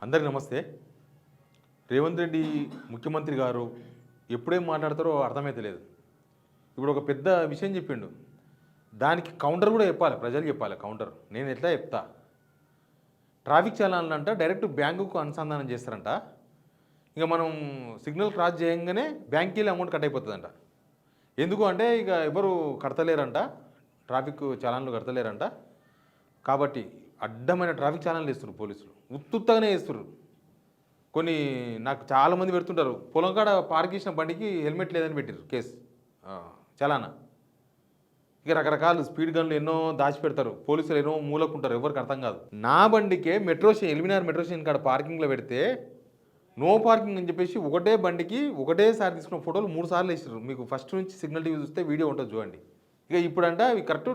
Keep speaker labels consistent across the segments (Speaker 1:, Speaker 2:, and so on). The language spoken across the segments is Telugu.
Speaker 1: అందరికీ నమస్తే. రేవంత్ రెడ్డి ముఖ్యమంత్రి గారు ఎప్పుడేం మాట్లాడతారో అర్థమైతే లేదు. ఇప్పుడు ఒక పెద్ద విషయం చెప్పిండు, దానికి కౌంటర్ కూడా చెప్పాలి, ప్రజలకు చెప్పాలి కౌంటర్. నేను ఎట్లా చెప్తా, ట్రాఫిక్ చలాన్లు అంట డైరెక్ట్ బ్యాంకుకు అనుసంధానం చేస్తారంట. ఇక మనం సిగ్నల్ క్రాస్ చేయగానే బ్యాంక్కి వెళ్ళి అమౌంట్ కట్ అయిపోతుందంట. ఎందుకు అంటే ఇక ఎవరు కడతలేరంట, ట్రాఫిక్ చలాన్లు కడతలేరంట. కాబట్టి అడ్డమైన ట్రాఫిక్ చలాన్లు వేస్తున్నారు పోలీసులు, ఉత్తుత్తగానే వేస్తున్నారు. కొన్ని నాకు చాలామంది పెడుతుంటారు, పొలం కాడ పార్క్ చేసిన బండికి హెల్మెట్ లేదని పెట్టారు కేసు చలానా. ఇక రకరకాల స్పీడ్ గన్లు ఎన్నో దాచిపెడతారు పోలీసులు, ఎన్నో మూలకుంటారు, ఎవరికి అర్థం కాదు. నా బండికే metro station, LB Nagar metro station కాడ పార్కింగ్లో పెడితే నో పార్కింగ్ అని చెప్పేసి ఒకటే బండికి ఒకటేసారి తీసుకున్న ఫోటోలు 3 సార్లు వేసారు. మీకు ఫస్ట్ నుంచి సిగ్నల్ టీవీ చూస్తే వీడియో ఉంటుంది చూడండి. ఇక ఇప్పుడంటే అవి కరెక్ట్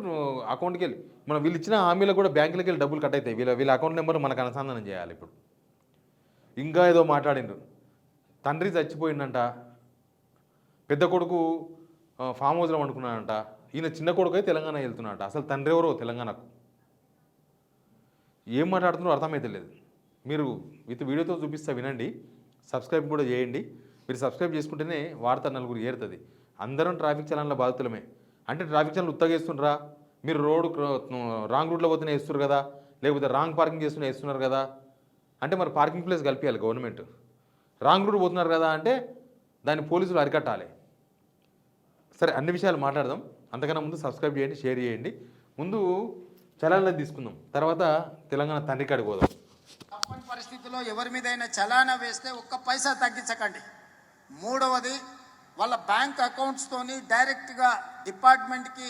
Speaker 1: అకౌంట్కి వెళ్ళి మనం వీళ్ళు ఇచ్చిన హామీలకు కూడా బ్యాంకులకి వెళ్ళి డబ్బులు కట్ అవుతాయి. వీళ్ళ అకౌంట్ నెంబర్ మనకు అనుసంధానం చేయాలి. ఇప్పుడు ఇంకా ఏదో మాట్లాడిండ్రు, తండ్రి చచ్చిపోయిందంట, పెద్ద కొడుకు ఫామ్ హౌస్లో వండుకున్నాడంట, ఈయన చిన్న కొడుకు అయితే తెలంగాణ వెళ్తున్నాడంట. అసలు తండ్రి ఎవరో తెలంగాణకు ఏం మాట్లాడుతున్నారో అర్థమైతే లేదు. మీరు విత్ వీడియోతో చూపిస్తా వినండి, సబ్స్క్రైబ్ కూడా చేయండి. మీరు సబ్స్క్రైబ్ చేసుకుంటేనే వార్త నలుగురు ఏరుతుంది. అందరం ట్రాఫిక్ చలాన్ల బాధితులమే. అంటే ట్రాఫిక్ చలాన్లు ఉత్తగా వేస్తుండ్రా, మీరు రోడ్డు రాంగ్ రూట్లో పోతేనే వేస్తున్నారు కదా, లేకపోతే రాంగ్ పార్కింగ్ చేస్తూనే వేస్తున్నారు కదా. అంటే మరి పార్కింగ్ ప్లేస్ కలిపియాలి గవర్నమెంట్. రాంగ్ రూట్ పోతున్నారు కదా అంటే దాన్ని పోలీసులు అరికట్టాలి. సరే, అన్ని విషయాలు మాట్లాడదాం. అంతకన్నా ముందు సబ్స్క్రైబ్ చేయండి, షేర్ చేయండి. ముందు చలాన్లు తీసుకుందాం, తర్వాత తెలంగాణ తండ్రి కాడికి పోదాం.
Speaker 2: తప్పని పరిస్థితుల్లో ఎవరి మీదైనా చలానా వేస్తే ఒక్క పైసా తగ్గించకండి. మూడవది, వాళ్ళ బ్యాంక్ అకౌంట్స్తోని డైరెక్ట్గా డిపార్ట్మెంట్కి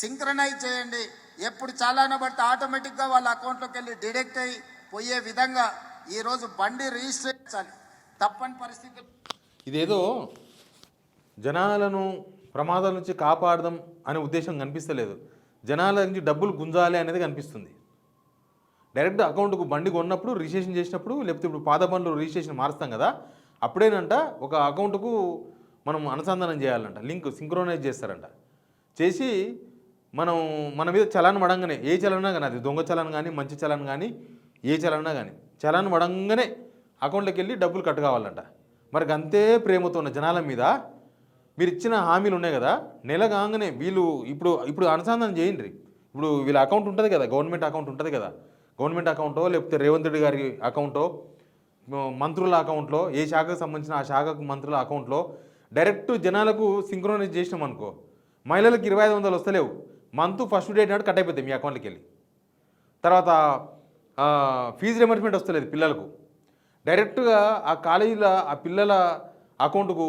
Speaker 2: సింక్రనైజ్ చేయండి. ఎప్పుడు చలానా పడితే ఆటోమేటిక్గా వాళ్ళ అకౌంట్లోకి వెళ్ళి డిడక్ట్ అయ్యి పోయే విధంగా ఈరోజు బండి రిజిస్టర్ చేయాలి. తప్పని పరిస్థితులు
Speaker 1: ఇదేదో జనాలను ప్రమాదాల నుంచి కాపాడదాం అనే ఉద్దేశం కనిపిస్తలేదు, జనాల నుంచి డబ్బులు గుంజాలి అనేది కనిపిస్తుంది. డైరెక్ట్ అకౌంట్కు బండి కొన్నప్పుడు రిజిస్ట్రేషన్ చేసినప్పుడు, లేకపోతే ఇప్పుడు పాత బండ్లు రిజిస్ట్రేషన్ మారుస్తాం కదా, అప్పుడేనంట ఒక అకౌంట్కు మనం అనుసంధానం చేయాలంట, లింక్ సింక్రోనైజ్ చేస్తారంట. చేసి మన మీద చలాన్ పడంగానే, ఏ చలానా కానీ, అది దొంగ చలాన్ కానీ మంచి చలాన్ కానీ ఏ చలానా కానీ, చలాన్ పడంగానే అకౌంట్లోకి వెళ్ళి డబ్బులు కట్ కావాలంట. మరి అంతే ప్రేమతో ఉన్న జనాల మీద మీరు ఇచ్చిన హామీలు ఉన్నాయి కదా, నెల కాగానే వీళ్ళు ఇప్పుడు అనుసంధానం చేయండి. ఇప్పుడు వీళ్ళ అకౌంట్ ఉంటుంది కదా, గవర్నమెంట్ అకౌంట్ ఉంటుంది కదా, గవర్నమెంట్ అకౌంటో లేకపోతే రేవంత్ రెడ్డి గారి అకౌంటో, మంత్రుల అకౌంట్లో, ఏ శాఖకు సంబంధించిన ఆ శాఖకు మంత్రుల అకౌంట్లో డైరెక్ట్ జనాలకు సింక్రోనైజ్ చేసినాం అనుకో, మహిళలకు 2500 వస్తలేవు, మంత్ ఫస్ట్ డేట్ నాడు కట్ అయిపోతాయి మీ అకౌంట్కి వెళ్ళి. తర్వాత ఫీజు రియంబర్స్మెంట్ వస్తలేదు పిల్లలకు, డైరెక్ట్గా ఆ కాలేజీలో ఆ పిల్లల అకౌంట్కు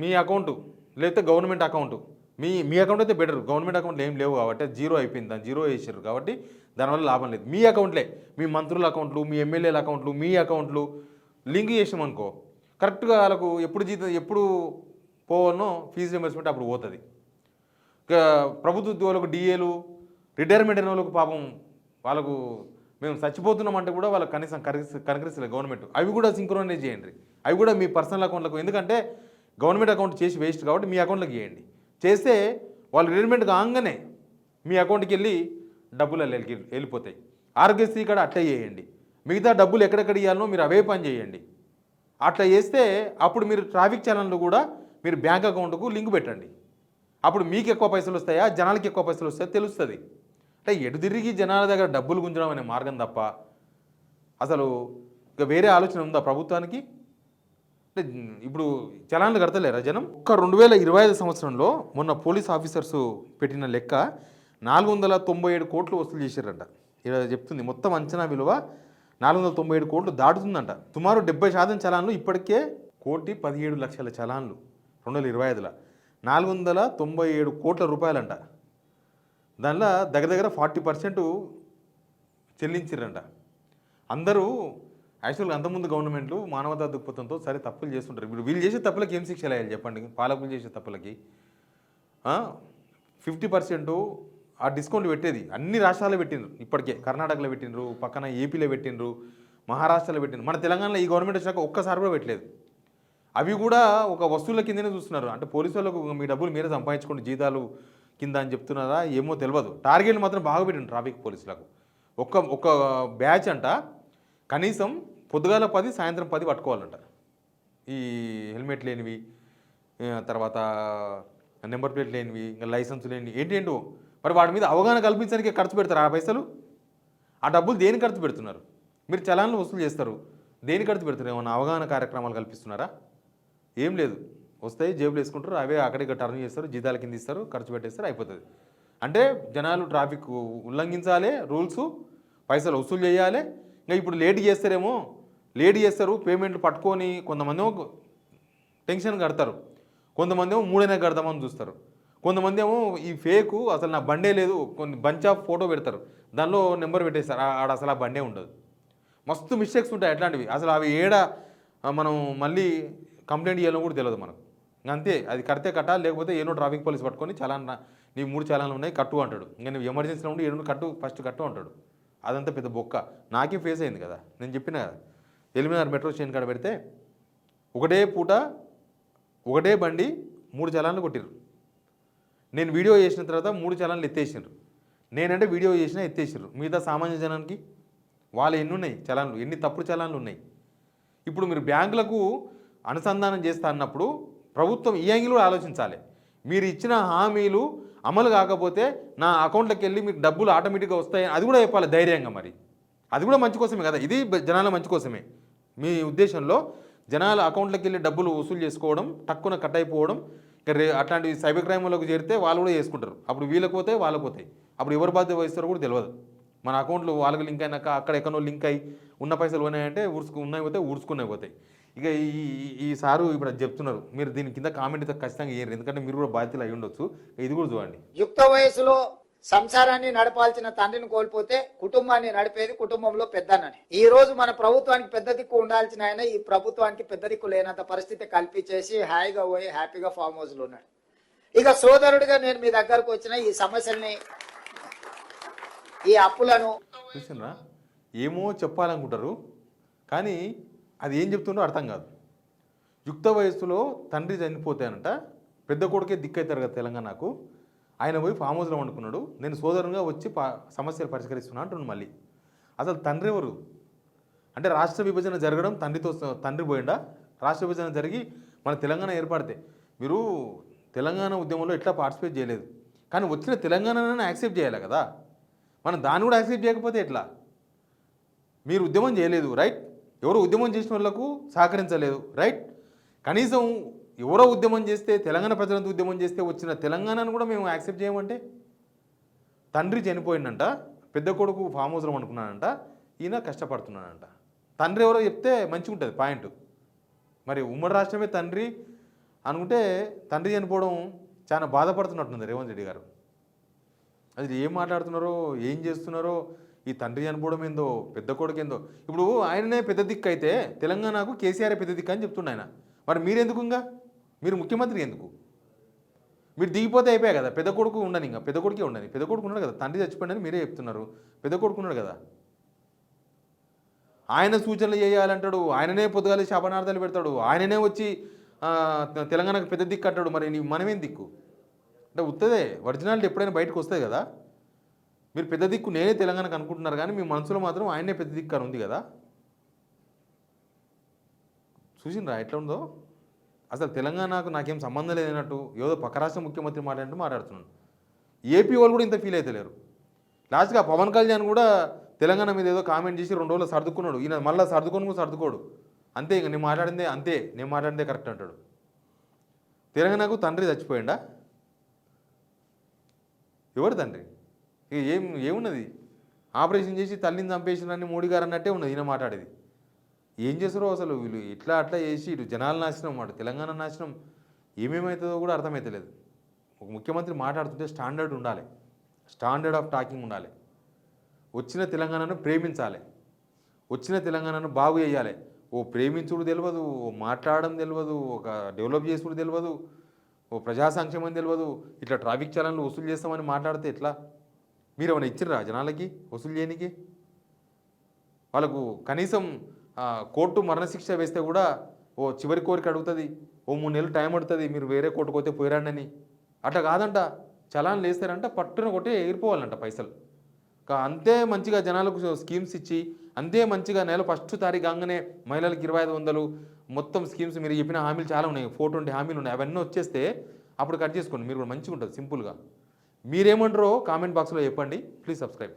Speaker 1: మీ అకౌంటు లేకపోతే గవర్నమెంట్ అకౌంటు, మీ అకౌంట్ అయితే బెటర్. గవర్నమెంట్ అకౌంట్లో ఏం లేవు కాబట్టి జీరో అయిపోయింది, దాన్ని జీరో వేసారు కాబట్టి దానివల్ల లాభం లేదు. మీ అకౌంట్లే, మీ మంత్రుల అకౌంట్లు, మీ ఎమ్మెల్యేల అకౌంట్లు, మీ అకౌంట్లు లింక్ చేసాం అనుకో, కరెక్ట్గా వాళ్ళకు ఎప్పుడు పోవనో ఫీజు రియంబర్స్మెంట్ అప్పుడు పోతుంది. ఇక ప్రభుత్వ ఉద్యోగులకు, డిఏలు, రిటైర్మెంట్ అయిన వాళ్ళకు పాపం వాళ్ళకు మేము చచ్చిపోతున్నామంటే కూడా వాళ్ళకి కనీసం కనకరిస్తలేదు గవర్నమెంట్. అవి కూడా సింక్రోనైజ్ చేయండి, అవి కూడా మీ పర్సనల్ అకౌంట్లకు. ఎందుకంటే గవర్నమెంట్ అకౌంట్ చేసి వేస్ట్ కాబట్టి మీ అకౌంట్లోకి చేయండి. చేస్తే వాళ్ళు రిటైర్మెంట్ కాగానే మీ అకౌంట్కి వెళ్ళి డబ్బులు వెళ్ళిపోతాయి. ఆరోగ్యశ్రీ కూడా అట్లా చేయండి. మిగతా డబ్బులు ఎక్కడెక్కడ ఇవ్వాలనో మీరు అవే పని చేయండి. అట్లా చేస్తే అప్పుడు మీరు ట్రాఫిక్ చలాన్లు కూడా మీరు బ్యాంక్ అకౌంట్కు లింక్ పెట్టండి. అప్పుడు మీకు ఎక్కువ పైసలు వస్తాయా, జనాలకి ఎక్కువ పైసలు వస్తాయో తెలుస్తుంది. అంటే ఎటు తిరిగి జనాల దగ్గర డబ్బులు గుంజడం అనే మార్గం తప్ప అసలు ఇక వేరే ఆలోచన ఉందా ప్రభుత్వానికి? అంటే ఇప్పుడు చలాన్లు కడతలేరా జనం? 2025 సంవత్సరంలో మొన్న పోలీస్ ఆఫీసర్స్ పెట్టిన లెక్క 497 కోట్లు వసూలు చేశారంట. ఇలా చెప్తుంది, మొత్తం అంచనా విలువ 497 కోట్లు దాటుతుందంట. సుమారు 70% చలాన్లు ఇప్పటికే 1,17,00,000 చలాన్లు 2025లో 497 కోట్ల రూపాయలంట. దానిలో దగ్గర 40% చెల్లించారంట. అందరూ యాక్చువల్గా అంతకుముందు గవర్నమెంట్లు మానవతా దృక్పథంతో సరే తప్పులు చేస్తుంటారు. ఇప్పుడు వీళ్ళు చేసే తప్పులకి ఏం శిక్ష వేయాలి చెప్పండి? పాలకులు చేసే తప్పులకి 50% ఆ డిస్కౌంట్ పెట్టేది అన్ని రాష్ట్రాల్లో పెట్టిండ్రు. ఇప్పటికే కర్ణాటకలో పెట్టిండ్రు, పక్కన ఏపీలో పెట్టిండ్రు, మహారాష్ట్రలో పెట్టిండ్రు. మన తెలంగాణలో ఈ గవర్నమెంట్ వచ్చాక ఒక్కసారి కూడా పెట్టలేదు. అవి కూడా ఒక వస్తువుల కిందనే చూస్తున్నారు. అంటే పోలీసు వాళ్ళకు మీ డబ్బులు మీరే సంపాదించుకోండి జీతాలు కింద అని చెప్తున్నారా ఏమో తెలియదు. టార్గెట్లు మాత్రం బాగా పెట్టిండ్రు ట్రాఫిక్ పోలీసులకు. ఒక్క బ్యాచ్ అంట కనీసం పొద్దుగాల 10 సాయంత్రం 10 పట్టుకోవాలంట ఈ హెల్మెట్ లేనివి, తర్వాత నెంబర్ ప్లేట్ లేనివి, ఇంకా లైసెన్స్ లేనివి ఏంటేంటో. మరి వాటి మీద అవగాహన కల్పించడానికి ఖర్చు పెడతారు ఆ పైసలు. ఆ డబ్బులు దేనికి ఖర్చు పెడుతున్నారు? మీరు చలాన్లు వసూలు చేస్తారు, దేనికి ఖర్చు పెడతారు? ఏమన్నా అవగాహన కార్యక్రమాలు కల్పిస్తున్నారా? ఏం లేదు. వస్తాయి, జేబులు వేసుకుంటారు, అవే అక్కడికి టర్న్ చేస్తారు, జీతాల కింద ఇస్తారు, ఖర్చు పెట్టేస్తారు, అయిపోతుంది. అంటే జనాలు ట్రాఫిక్ ఉల్లంఘించాలి రూల్స్, పైసలు వసూలు చేయాలి. ఇంకా ఇప్పుడు లేట్ చేస్తారేమో, లేట్ చేస్తారు, పేమెంట్లు పట్టుకొని కొంతమంది ఏమో టెన్షన్ కడతారు, కొంతమంది ఏమో 3 కడదామని చూస్తారు, కొంతమంది ఏమో ఈ ఫేకు అసలు నా బండే లేదు కొన్ని బంచ్ ఆఫ్ ఫోటో పెడతారు, దానిలో నెంబర్ పెట్టేస్తారు, ఆడ అసలు ఆ బండే ఉండదు. మస్తు మిస్టేక్స్ ఉంటాయి అట్లాంటివి. అసలు అవి మనం మళ్ళీ కంప్లైంట్ చేయాలో కూడా తెలియదు మనకు. అంతే, అది కడితే కట్టాలి, లేకపోతే ఏనో ట్రాఫిక్ పోలీస్ పట్టుకొని చలాన్ నీ 3 చలాన్లు ఉన్నాయి కట్టు అంటాడు. ఇంకా నువ్వు ఎమర్జెన్సీలో ఉండి ఏడు కట్టు, ఫస్ట్ కట్టు అంటాడు. అదంతా పెద్ద బొక్క. నాకే ఫేస్ అయింది కదా, నేను చెప్పిన కదా. ఎలిమినార్ మెట్రో స్టేషన్ కాడ పెడితే ఒకటే పూట ఒకటే బండి 3 చలాన్లు కొట్టిరు. నేను వీడియో చేసిన తర్వాత 3 చలాన్లు ఎత్తేసినారు. నేనంటే వీడియో చేసినా ఎత్తేసారు. మిగతా సామాన్య జనానికి వాళ్ళు ఎన్ని ఉన్నాయి చలాన్లు, ఎన్ని తప్పుడు చలాన్లు ఉన్నాయి. ఇప్పుడు మీరు బ్యాంకులకు అనుసంధానం చేస్తా అన్నప్పుడు ప్రభుత్వం ఈ యాంగిల్ కూడా ఆలోచించాలి. మీరు ఇచ్చిన హామీలు అమలు కాకపోతే నా అకౌంట్లోకి వెళ్ళి మీకు డబ్బులు ఆటోమేటిక్గా వస్తాయి, అది కూడా చెప్పాలి ధైర్యంగా. మరి అది కూడా మంచి కోసమే కదా, ఇది జనాల మంచి కోసమే. మీ ఉద్దేశంలో జనాల అకౌంట్లోకి వెళ్ళి డబ్బులు వసూలు చేసుకోవడం, టక్కున కట్ అయిపోవడం, ఇక అట్లాంటి సైబర్ క్రైమ్లోకి చేరితే వాళ్ళు కూడా చేసుకుంటారు. అప్పుడు వీళ్ళకి పోతాయి, వాళ్ళకి పోతాయి. అప్పుడు ఎవరు బాధ్యత వహిస్తారో కూడా తెలియదు. మన అకౌంట్లు వాళ్ళకి లింక్ అయినాక అక్కడ ఎక్కడో లింక్ అయ్యి ఉన్న పైసలు ఉన్నాయంటే ఉన్నాయి పోతాయి, ఊడ్చుకునే పోతాయి. ఇక ఈ సారు ఇప్పుడు అది చెప్తున్నారు, మీరు దీని కింద కామెంట్ ఖచ్చితంగా చేయరు, ఎందుకంటే మీరు కూడా బాధ్యతలు అయి ఉండొచ్చు. ఇది కూడా చూడండి.
Speaker 2: యుక్త వయసులో సంసారాన్ని నడపాల్సిన తండ్రిని కోల్పోతే కుటుంబాన్ని నడిపేది కుటుంబంలో పెద్దనని. ఈ రోజు మన ప్రభుత్వానికి పెద్ద దిక్కు ఉండాల్సిన ఆయన ఈ ప్రభుత్వానికి పెద్ద దిక్కు లేనంత పరిస్థితి కల్పించేసి హాయిగా పోయి హ్యాపీగా ఫామ్ హౌస్ లో ఉన్నాడు. ఇక సోదరుడిగా నేను మీ దగ్గరకు వచ్చిన ఈ సమస్యల్ని, ఈ అప్పులను
Speaker 1: చూసినరా, ఏమో చెప్పాలనుకుంటారు కానీ అది ఏం చెప్తుండో అర్థం కాదు. యుక్త వయస్సులో తండ్రి చనిపోతానంట, పెద్ద కొడుకే దిక్కవుతారు కదా తెలంగాణకు. ఆయన పోయి ఫామ్ హౌస్లో వండుకున్నాడు, నేను సోదరుగా వచ్చి సమస్యలు పరిష్కరిస్తున్నా అంటున్నాను. మళ్ళీ అసలు తండ్రి ఎవరు? అంటే రాష్ట్ర విభజన జరగడం తండ్రి పోయిండా? రాష్ట్ర విభజన జరిగి మన తెలంగాణ ఏర్పడితే మీరు తెలంగాణ ఉద్యమంలో ఎట్లా పార్టిసిపేట్ చేయలేదు, కానీ వచ్చిన తెలంగాణను యాక్సెప్ట్ చేయాలి కదా. మనం దాన్ని కూడా యాక్సెప్ట్ చేయకపోతే ఎట్లా? మీరు ఉద్యమం చేయలేదు, రైట్. ఎవరో ఉద్యమం చేసిన వాళ్ళకు సహకరించలేదు, రైట్. కనీసం ఎవరో ఉద్యమం చేస్తే, తెలంగాణ ప్రజలంతా ఉద్యమం చేస్తే వచ్చిన తెలంగాణను కూడా మేము యాక్సెప్ట్ చేయమంటే, తండ్రి చనిపోయిందంట, పెద్ద కొడుకు ఫామ్ హౌస్లో అనుకున్నానంట, ఈయన కష్టపడుతున్నానంట. తండ్రి ఎవరో చెప్తే మంచిగా ఉంటుంది పాయింట్. మరి ఉమ్మడి రాష్ట్రమే తండ్రి అనుకుంటే తండ్రి చనిపోవడం చాలా బాధపడుతున్నట్టుంది రేవంత్ రెడ్డి గారు. అది ఏం మాట్లాడుతున్నారో, ఏం చేస్తున్నారో, ఈ తండ్రి చనిపోవడం ఏందో, పెద్ద కొడుకు ఏందో. ఇప్పుడు ఆయననే పెద్ద దిక్కు అయితే తెలంగాణకు కేసీఆర్ పెద్ద దిక్కు అని చెప్తుండే ఆయన. మరి మీరెందుకు, ఇంకా మీరు ముఖ్యమంత్రి ఎందుకు? మీరు దిగిపోతే అయిపోయాయి కదా, పెద్ద కొడుకు ఉండని, ఇంకా పెద్ద కొడుకే ఉండని. పెద్ద కొడుకు ఉన్నాడు కదా, తండ్రి చచ్చిపోయిందని మీరే చెప్తున్నారు, పెద్ద కొడుకు ఉన్నాడు కదా. ఆయన సూచనలు చేయాలంటాడు, ఆయననే పొద్దుగాలి శాపనార్థాలు పెడతాడు, ఆయననే వచ్చి తెలంగాణకు పెద్ద దిక్కు అంటాడు. మరి మనమేం దిక్కు? అంటే ఉత్తదే, ఒరిజినాలిటీ ఎప్పుడైనా బయటకు వస్తుంది కదా. మీరు పెద్ద దిక్కు నేనే తెలంగాణకు అనుకుంటున్నారు, కానీ మీ మనసులో మాత్రం ఆయనే పెద్ద దిక్కు అని ఉంది కదా. చూసిండ్రా ఎట్లా ఉందో? అసలు తెలంగాణకు నాకేం సంబంధం లేదన్నట్టు ఏదో పక్క రాష్ట్ర ముఖ్యమంత్రి మాట్లాడుతున్నాను. ఏపీ వాళ్ళు కూడా ఇంత ఫీల్ అయితే లేరు. లాస్ట్గా పవన్ కళ్యాణ్ కూడా తెలంగాణ మీద ఏదో కామెంట్ చేసి 2 రోజులు సర్దుకున్నాడు. ఈయన మళ్ళీ సర్దుకోడు. అంతే, ఇక నేను మాట్లాడిందే అంతే, నేను మాట్లాడిందే కరెక్ట్ అంటాడు. తెలంగాణకు తండ్రి చచ్చిపోయిండా? ఎవరు తండ్రి? ఇక ఏమున్నది? ఆపరేషన్ చేసి తల్లిని చంపేసినని మోడీ గారు అన్నట్టే ఉన్నది ఈయన మాట్లాడేది. ఏం చేస్తారో అసలు వీళ్ళు, ఇట్లా అట్లా చేసి ఇటు జనాల నాశనం, అటు తెలంగాణ నాశనం, ఏమేమవుతుందో కూడా అర్థమవుతలేదు. ఒక ముఖ్యమంత్రి మాట్లాడుతుంటే స్టాండర్డ్ ఉండాలి, స్టాండర్డ్ ఆఫ్ టాకింగ్ ఉండాలి. వచ్చిన తెలంగాణను ప్రేమించాలి, వచ్చిన తెలంగాణను బాగు చేయాలి. ఓ ప్రేమించుడు తెలియదు, ఓ మాట్లాడడం తెలియదు, ఒక డెవలప్ చేసుడు తెలియదు, ఓ ప్రజా సంక్షేమం తెలియదు. ఇట్లా ట్రాఫిక్ చలాన్లు వసూలు చేస్తామని మాట్లాడితే ఎట్లా? మీరు ఏమైనా ఇచ్చిర్రా జనాలకి వసూలు చేయడానికి? వాళ్ళకు కనీసం కోర్టు మరణశిక్ష వేస్తే కూడా ఓ చివరి కోరిక అడుగుతుంది, ఓ 3 నెలలు టైం పడుతుంది, మీరు వేరే కోర్టుకు పోతే పోయిరండి అని. అట్లా కాదంట, చలాన్లు వేస్తారంట పట్టున కొట్టే ఎగిరిపోవాలంట పైసలు. అంతే మంచిగా జనాలకు స్కీమ్స్ ఇచ్చి అంతే మంచిగా నెల ఫస్ట్ తారీఖు కాగానే మహిళలకు 2500 మొత్తం స్కీమ్స్ మీరు చెప్పిన హామీలు చాలా ఉన్నాయి, 420 హామీలు ఉన్నాయి, అవన్నీ వచ్చేస్తే అప్పుడు కట్ చేసుకోండి. మీరు కూడా మంచిగా ఉంటుంది సింపుల్గా. మీరేమంటారో కామెంట్ బాక్స్లో చెప్పండి. Please subscribe.